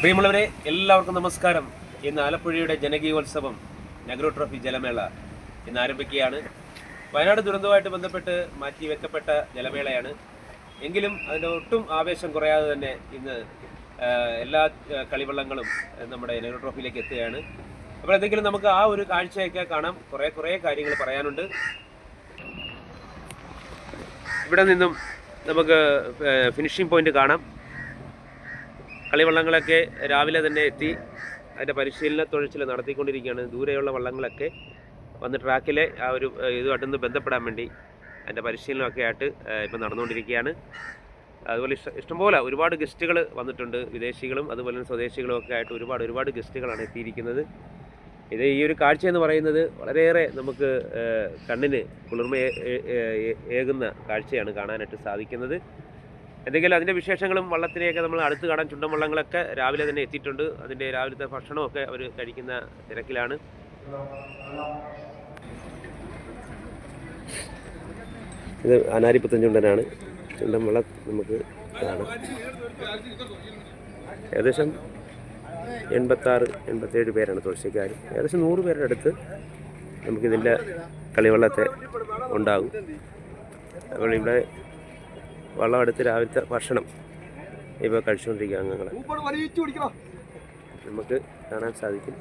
പ്രിയമുള്ളവരെ, എല്ലാവർക്കും നമസ്കാരം. ഇന്ന് ആലപ്പുഴയുടെ ജനകീയോത്സവം നെഹ്റു ട്രോഫി ജലമേള ഇന്ന് ആരംഭിക്കുകയാണ്. വയനാട് ദുരന്തവുമായിട്ട് ബന്ധപ്പെട്ട് മാറ്റിവെക്കപ്പെട്ട ജലമേളയാണ്. എങ്കിലും അതിൻ്റെ ഒട്ടും ആവേശം കുറയാതെ തന്നെ ഇന്ന് എല്ലാ കളിവള്ളങ്ങളും നമ്മുടെ നെഹ്റു ട്രോഫിയിലേക്ക് എത്തുകയാണ്. അപ്പോൾ എന്തെങ്കിലും നമുക്ക് ആ ഒരു കാഴ്ചയൊക്കെ കാണാം. കുറേ കാര്യങ്ങൾ പറയാനുണ്ട്. ഇവിടെ നിന്നും നമുക്ക് ഫിനിഷിംഗ് പോയിന്റ് കാണാം. കളിവള്ളങ്ങളൊക്കെ രാവിലെ തന്നെ എത്തി അതിൻ്റെ പരിശീലന തുഴച്ചിൽ നടത്തിക്കൊണ്ടിരിക്കുകയാണ്. ദൂരെയുള്ള വള്ളങ്ങളൊക്കെ വന്ന് ട്രാക്കിലെ ആ ഒരു ഇതുമായിട്ടൊന്ന് ബന്ധപ്പെടാൻ വേണ്ടി അതിൻ്റെ പരിശീലനമൊക്കെ ആയിട്ട് ഇപ്പം നടന്നുകൊണ്ടിരിക്കുകയാണ്. അതുപോലെ ഇഷ്ടംപോലെ ഒരുപാട് ഗസ്റ്റുകൾ വന്നിട്ടുണ്ട്. വിദേശികളും അതുപോലെ തന്നെ സ്വദേശികളും ഒക്കെ ആയിട്ട് ഒരുപാട് ഗസ്റ്റുകളാണ് എത്തിയിരിക്കുന്നത്. ഈ ഒരു കാഴ്ച എന്ന് പറയുന്നത് വളരെയേറെ നമുക്ക് കണ്ണിന് കുളിർമ ഏകുന്ന കാഴ്ചയാണ് കാണാനായിട്ട് സാധിക്കുന്നത്. എന്തെങ്കിലും അതിൻ്റെ വിശേഷങ്ങളും വള്ളത്തിനെയൊക്കെ നമ്മൾ അടുത്ത് കാണാൻ ചുണ്ടൻ വള്ളങ്ങളൊക്കെ രാവിലെ തന്നെ എത്തിയിട്ടുണ്ട്. അതിൻ്റെ രാവിലത്തെ ഭക്ഷണമൊക്കെ അവർ കഴിക്കുന്ന തിരക്കിലാണ്. ഇത് അനാരിപ്പത്തൻ ചുണ്ടനാണ്. ചുണ്ടൻ വള്ളം നമുക്ക് കാണാം. ഏകദേശം 86-87 പേരാണ് തുഴച്ചിക്കാർ. ഏകദേശം 100 പേരുടെ അടുത്ത് നമുക്കിതിൻ്റെ കളിവള്ളത്തെ ഉണ്ടാകും. അപ്പോൾ ഇവിടെ വള്ളം എടുത്ത് രാവിലത്തെ ഭക്ഷണം ഇപ്പോൾ കഴിച്ചുകൊണ്ടിരിക്കുക അംഗങ്ങൾ നമുക്ക് കാണാൻ സാധിക്കും.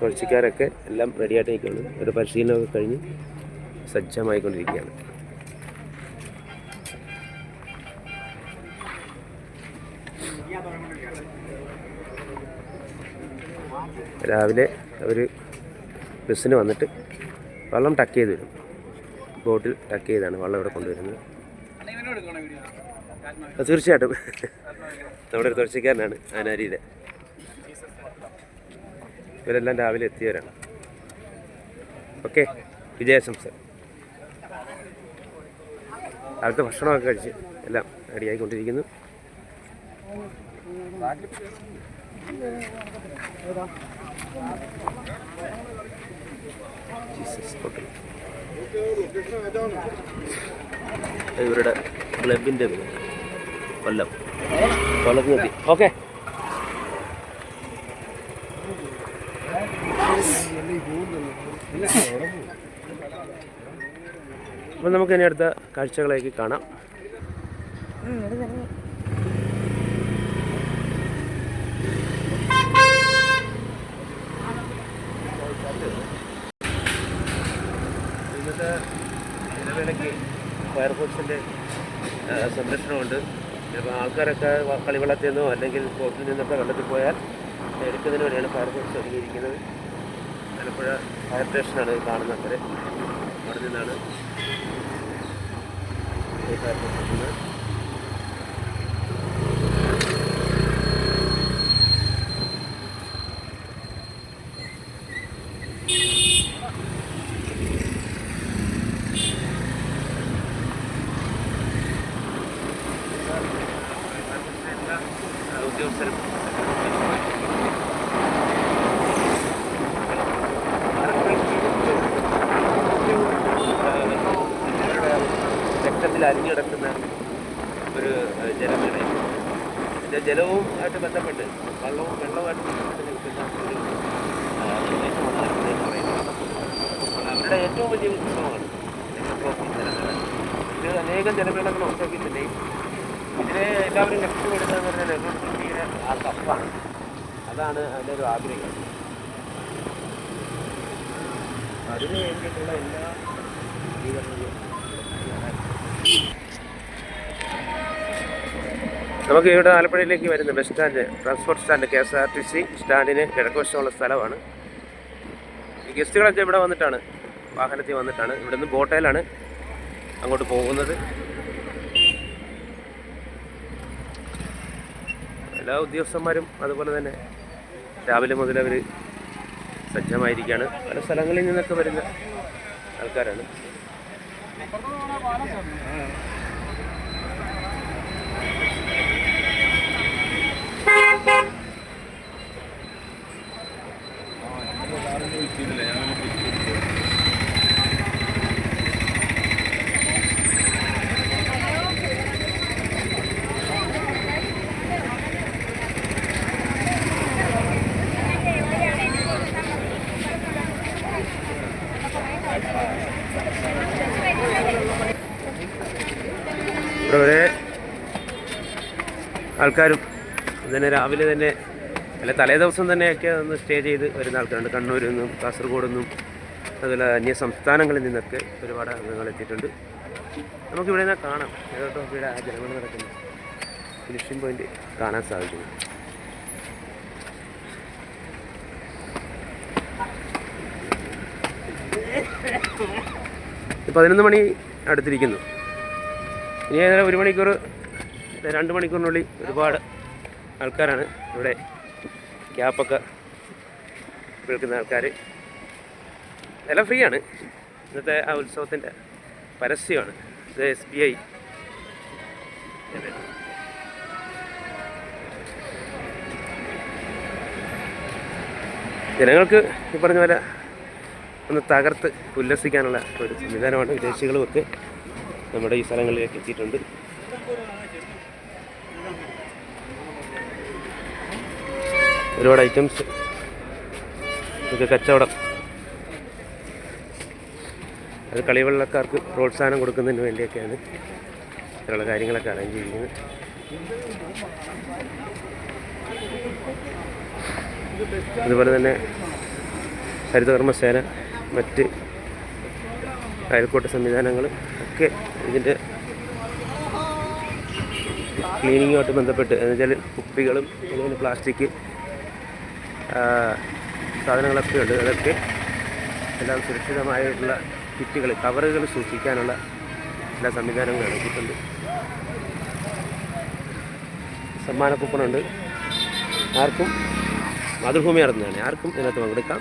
തുഴച്ചിക്കാരൊക്കെ എല്ലാം റെഡിയായിട്ട് നിൽക്കുകയാണ്. ഒരു പരിശീലനമൊക്കെ കഴിഞ്ഞ് സജ്ജമായിക്കൊണ്ടിരിക്കുകയാണ്. രാവിലെ ഒരു ബസ്സിന് വന്നിട്ട് വള്ളം ടക്ക് ചെയ്ത് വരും. ബോട്ടിൽ ടക്ക് ചെയ്താണ് വള്ളം ഇവിടെ കൊണ്ടുവരുന്നത്. തീർച്ചയായിട്ടും നമ്മുടെ ഒരു തുഴച്ചിക്കാരനാണ് ആനാരിയുടെ. ഇവരെല്ലാം രാവിലെ എത്തിയവരാണ്. ഓക്കെ, വിജയാശംസ. അടുത്ത ഭക്ഷണമൊക്കെ കഴിച്ച് എല്ലാം റെഡിയായിക്കൊണ്ടിരിക്കുന്നു. ഇവരുടെ ക്ലബിൻ്റെ കൊല്ലം നദി. ഓക്കെ, അപ്പം നമുക്ക് ഇനി അടുത്ത കാഴ്ചകളേക്ക് കാണാം. ഇന്നത്തെ ജലമേളയ്ക്ക് ഫയർഫോഴ്സിൻ്റെ സംരക്ഷണമുണ്ട്. ഇപ്പോൾ ആൾക്കാരൊക്കെ കളിവള്ളത്തിൽ നിന്നോ അല്ലെങ്കിൽ ബോട്ടിൽ നിന്നൊക്കെ വെള്ളത്തിൽ പോയാൽ എടുക്കുന്നതിന് വേണ്ടിയാണ് ഫയർഫോഴ്സ് ഒരുങ്ങിയിരിക്കുന്നത്. ആലപ്പുഴ ഫയർ സ്റ്റേഷനാണ് കാണുന്നത്. അവിടെ നിന്നാണ് ഫയർഫോഴ്സ് എത്തുന്നത്. ഉദ്യോഗസ്ഥരും രക്തത്തിൽ അരിഞ്ഞിടക്കുന്ന ഒരു ജലമേളയാണ്. ഇതിൻ്റെ ജലവും ആയിട്ട് ബന്ധപ്പെട്ട് വെള്ളവുമായിട്ട് ബന്ധപ്പെട്ട് നിൽക്കുന്ന ഒരു പ്രദേശമാണ് പറയുന്നത്. അവരുടെ ഏറ്റവും വലിയ ഉത്സവമാണ് നെഹ്റു ട്രോഫി ജലമേള. ഇത് അനേകം ജലമേളകൾ ഉണ്ടാക്കി തന്നെയും ഇതിനെ എല്ലാവരും ലക്ഷ്യമെടുത്തതെന്ന് പറഞ്ഞാൽ നെഹ്റു ട്രോഫിയുടെ ആ കപ്പാണ്. അതാണ് അതിൻ്റെ ഒരു ആഗ്രഹം. അതിന് വേണ്ടിയിട്ടുള്ള എല്ലാ സ്വീകരണങ്ങളും നമുക്ക് ഇവിടെ ആലപ്പുഴയിലേക്ക് വരുന്ന bus stand, transport stand, KSRTC സ്റ്റാൻഡിന് കിഴക്കുവശമുള്ള സ്ഥലമാണ്. ഈ ഗസ്റ്റുകളൊക്കെ ഇവിടെ വന്നിട്ടാണ്, വാഹനത്തിൽ വന്നിട്ടാണ്. ഇവിടെ നിന്ന് ബോട്ടയിലാണ് അങ്ങോട്ട് പോകുന്നത്. എല്ലാ ഉദ്യോഗസ്ഥന്മാരും അതുപോലെ തന്നെ രാവിലെ മുതൽ അവർ സജ്ജമായിരിക്കുകയാണ്. പല സ്ഥലങ്ങളിൽ നിന്നൊക്കെ വരുന്ന ആൾക്കാരാണ്. ഇവിടെ ഒരേ ആൾക്കാരും തന്നെ രാവിലെ തന്നെ അല്ല തലേ ദിവസം തന്നെയൊക്കെ ഒന്ന് സ്റ്റേ ചെയ്ത് വരുന്ന ആൾക്കാരുണ്ട്. കണ്ണൂരിൽ നിന്നും കാസർഗോഡ് നിന്നും അതുപോലെ അന്യ സംസ്ഥാനങ്ങളിൽ നിന്നൊക്കെ ഒരുപാട് അംഗങ്ങൾ എത്തിയിട്ടുണ്ട്. നമുക്കിവിടെ നിന്ന് കാണാം ഏതോട്ടോ ഇവിടെ ജനങ്ങൾ നടക്കുന്ന ഫിനിഷിംഗ് പോയിന്റ് കാണാൻ സാധിക്കുന്നു. ഇപ്പോൾ 11 മണി അടുത്തിരിക്കുന്നു. ഇനി ഏതായാലും 1 മണിക്കൂർ 2 മണിക്കൂറിനുള്ളിൽ ഒരുപാട് ആൾക്കാരാണ് ഇവിടെ ക്യാപ്പൊക്കെ വിൽക്കുന്ന ആൾക്കാർ. എല്ലാം ഫ്രീ ആണ്. ഇന്നത്തെ ആ ഉത്സവത്തിൻ്റെ പരസ്യമാണ്. ഇത് SBI ജനങ്ങൾക്ക് ഈ പറഞ്ഞ പോലെ ഒന്ന് തകർത്ത് ഉല്ലസിക്കാനുള്ള ഒരു സംവിധാനമാണ്. വിദേശികളുമൊക്കെ നമ്മുടെ ഈ സ്ഥലങ്ങളിലേക്ക് എത്തിയിട്ടുണ്ട്. ഒരുപാട് ഐറ്റംസ് ഇതൊക്കെ കച്ചവടം. അത് കളിവള്ളക്കാർക്ക് പ്രോത്സാഹനം കൊടുക്കുന്നതിന് വേണ്ടിയൊക്കെയാണ് ഇങ്ങനെയുള്ള കാര്യങ്ങളൊക്കെ അറേഞ്ച് ചെയ്യുന്നത്. അതുപോലെ തന്നെ ഹരിതകർമ്മസേന മറ്റ് അയൽക്കൂട്ട സംവിധാനങ്ങൾ ഒക്കെ ഇതിൻ്റെ ക്ലീനിങ്ങുമായിട്ട് ബന്ധപ്പെട്ട് എന്ന് വെച്ചാൽ കുപ്പികളും അതുപോലെ പ്ലാസ്റ്റിക് സാധനങ്ങളൊക്കെ ഉണ്ട്. അതൊക്കെ എല്ലാം സുരക്ഷിതമായിട്ടുള്ള കിറ്റുകൾ കവറുകൾ സൂക്ഷിക്കാനുള്ള എല്ലാ സംവിധാനങ്ങളും ഇറക്കിയിട്ടുണ്ട്. സമ്മാന കൂപ്പണുണ്ട്. ആർക്കും മാതൃഭൂമി നടത്തുന്നതാണ്. ആർക്കും ഇതിനകത്ത് പങ്കെടുക്കാം.